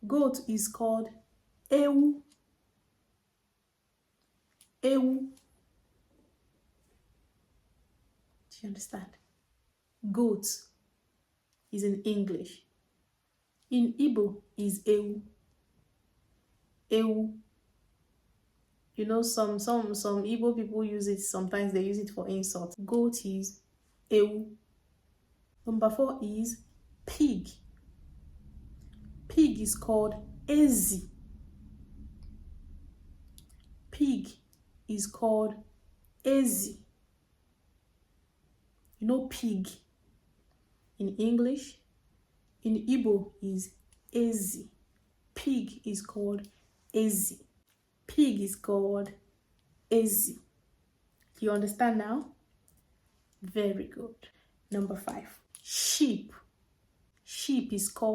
Goat is called ewu. Ewu. Do you understand? Goat is in English. In Igbo is ewu. Ewu. You know, some Igbo people use it. Sometimes they use it for insult. Goat is ewu. Number 4 is pig. Pig is called ezi. Pig is called ezi. You know pig in English, in Igbo is ezi. Pig is called ezi. Pig is called ezi. You understand now? Very good. Number 5, sheep. Sheep is called